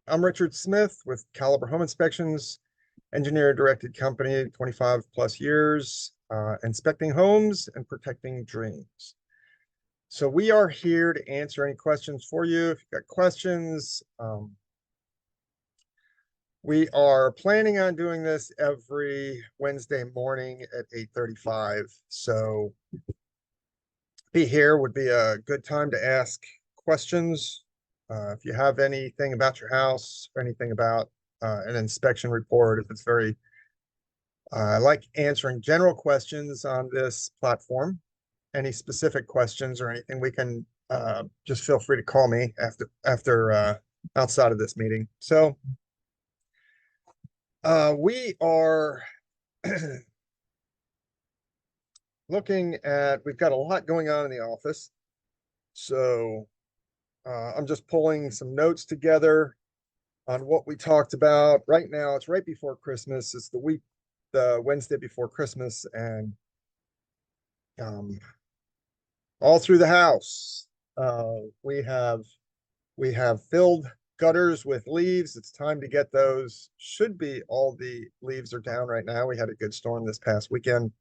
I'm Richard Smith with Calibre Home Inspections, engineer-directed company, 25 plus years, inspecting homes and protecting dreams. So we are here to answer any questions for you. If you've got questions, we are planning on doing this every Wednesday morning at 8:35. So be here would be a good time to ask questions. If you have anything about your house, or anything about an inspection report, if it's very, I like answering general questions on this platform. Any specific questions or anything, we can just feel free to call me after outside of this meeting. So we are looking at, we've got a lot going on in the office. So I'm just pulling some notes together on what we talked about. Right now, it's right before Christmas. It's the Wednesday before Christmas, and all through the house, we have filled gutters with leaves. It's time to get those. Should be all the leaves are down right now. We had a good storm this past weekend,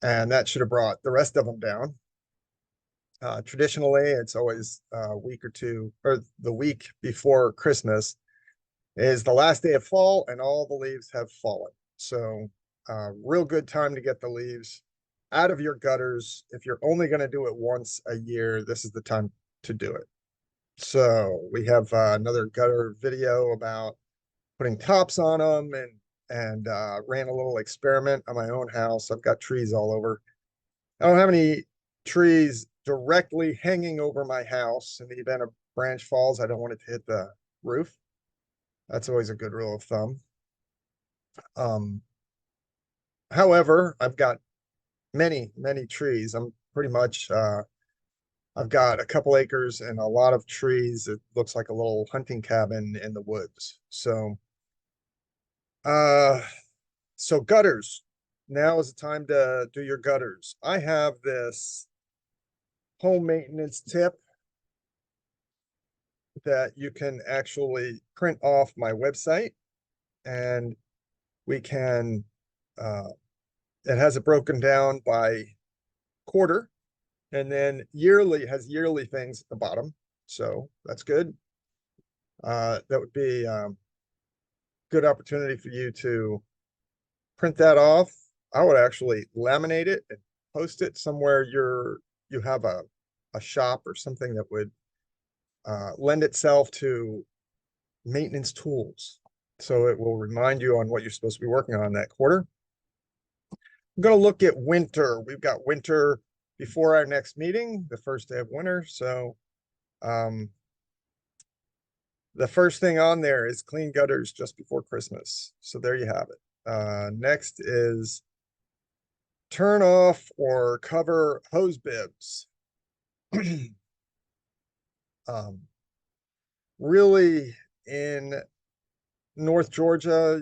and that should have brought the rest of them down. Traditionally, it's always a week or two, or the week before Christmas is the last day of fall, and all the leaves have fallen. So real good time to get the leaves out of your gutters. If you're only going to do it once a year, this is the time to do it. So we have another gutter video about putting tops on them, and ran a little experiment on my own house. I've got trees all over. I don't have any trees directly hanging over my house. In the event a branch falls, I don't want it to hit the roof. That's always a good rule of thumb. However, I've got many trees. I'm pretty much I've got a couple acres and a lot of trees. It looks like a little hunting cabin in the woods. So gutters. Now is the time to do your gutters. I have this home maintenance tip that you can actually print off my website, and we can it has it broken down by quarter, and then yearly has yearly things at the bottom. So that's good. That would be good opportunity for you to print that off. I would actually laminate it and post it somewhere you have a shop or something that would lend itself to maintenance tools. So it will remind you on what you're supposed to be working on that quarter. I'm going to look at winter. We've got winter before our next meeting, the first day of winter. So the first thing on there is clean gutters just before Christmas. So there you have it. Next is turn off or cover hose bibs. Really, in North Georgia,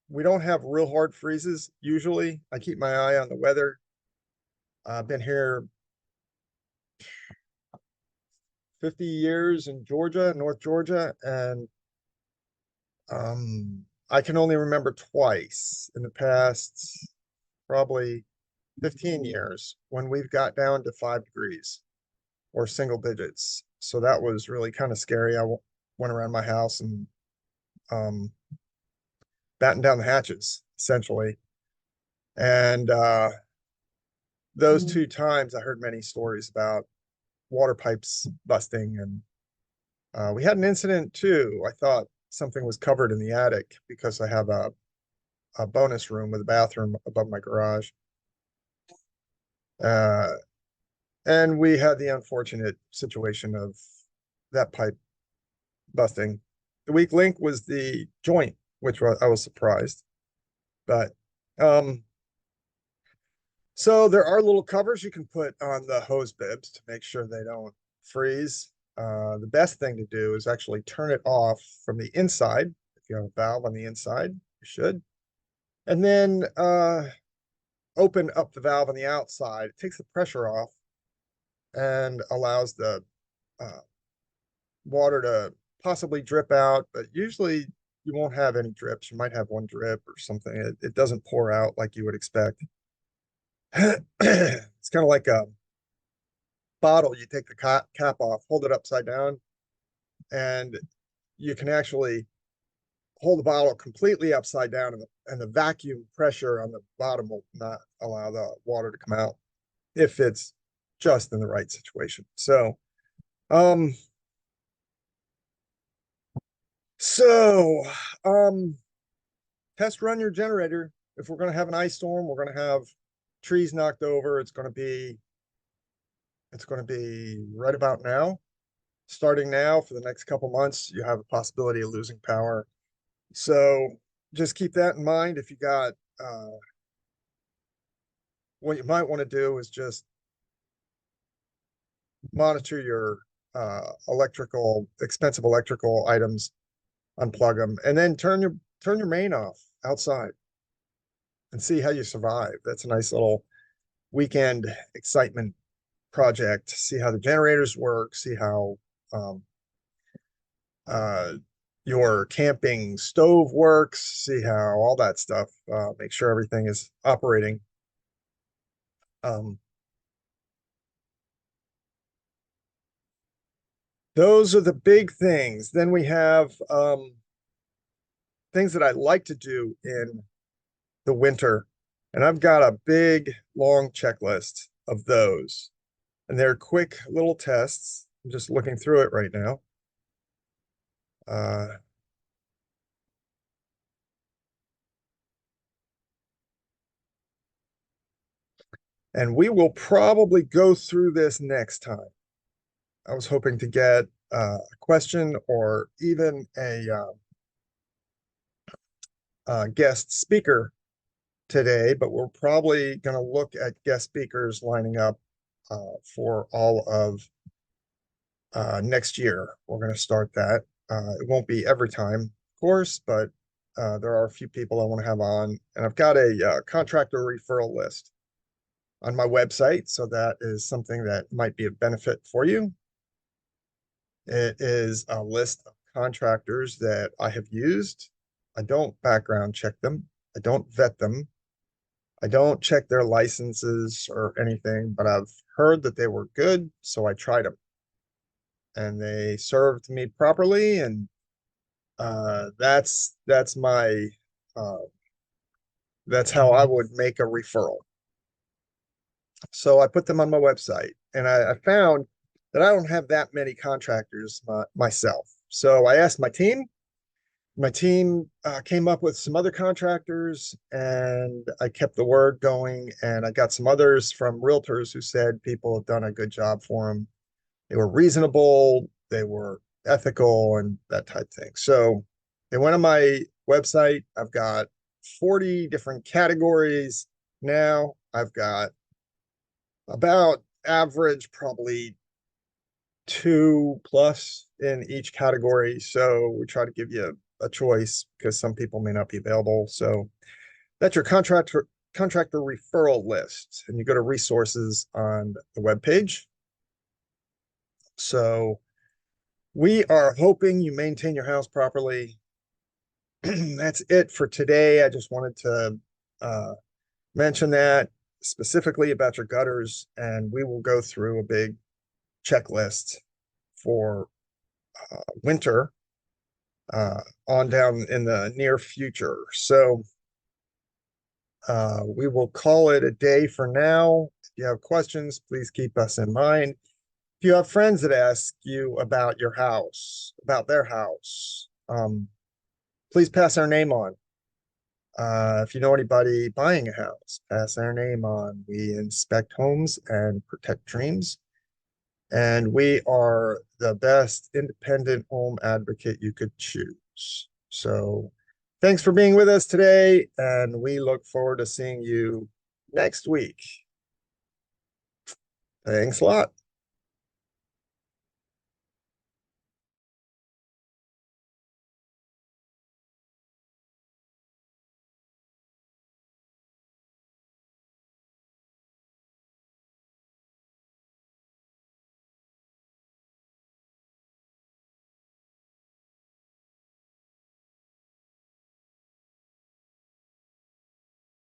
we don't have real hard freezes usually. I keep my eye on the weather. I've been here 50 years in Georgia, North Georgia, and I can only remember twice in the past probably 15 years when we've got down to 5 degrees or single digits. So that was really kind of scary. I went around my house and batten down the hatches, essentially. And those 2 times I heard many stories about water pipes busting, and we had an incident too. I thought something was covered in the attic because I have a bonus room with a bathroom above my garage. And we had the unfortunate situation of that pipe busting. The weak link was the joint, which I was surprised. But so there are little covers you can put on the hose bibs to make sure they don't freeze. The best thing to do is actually turn it off from the inside. If you have a valve on the inside, you should. And then open up the valve on the outside. It takes the pressure off and allows the water to possibly drip out, but usually you won't have any drips. You might have one drip or something. It doesn't pour out like you would expect. It's kind of like a bottle. You take the cap off, hold it upside down, and you can actually hold the bottle completely upside down, and the vacuum pressure on the bottom will not allow the water to come out if it's just in the right situation. Um, so, um, test run your generator. If we're going to have an ice storm, we're going to have trees knocked over. It's going to be right about now. Starting now for the next couple months, you have a possibility of losing power. So just keep that in mind. If you got, what you might want to do is just monitor your expensive electrical items, unplug them, and then turn your main off outside and see how you survive. That's a nice little weekend excitement project. See how the generators work, see how uh, your camping stove works, see how all that stuff, make sure everything is operating. Those are the big things. Then we have things that I like to do in the winter. And I've got a big, long checklist of those. And they're quick little tests. I'm just looking through it right now. And we will probably go through this next time. I was hoping to get a question or even a guest speaker today, but we're probably going to look at guest speakers lining up for all of next year. We're going to start that. It won't be every time, of course, but there are a few people I want to have on, and I've got a contractor referral list on my website, so that is something that might be a benefit for you. It is a list of contractors that I have used. I don't background check them. I don't vet them. I don't check their licenses or anything, but I've heard that they were good, so I tried them. And they served me properly, and that's my uh, that's how I would make a referral. So I put them on my website, and I found that I don't have that many contractors myself. So I asked my team. My team came up with some other contractors, and I kept the word going. And I got some others from realtors who said people have done a good job for them. They were reasonable, they were ethical, and that type of thing. So they went on my website. I've got 40 different categories now. I've got about average, probably 2+ in each category. So we try to give you a choice because some people may not be available. So that's your contractor referral list, and you go to resources on the webpage. So we are hoping you maintain your house properly. That's it for today. I just wanted to mention that specifically about your gutters, and we will go through a big checklist for winter on down in the near future. So we will call it a day for now. If you have questions, please keep us in mind. If you have friends that ask you about your house, about their house, please pass our name on. If you know anybody buying a house, pass our name on. We inspect homes and protect dreams. And we are the best independent home advocate you could choose. So thanks for being with us today, and we look forward to seeing you next week. Thanks a lot.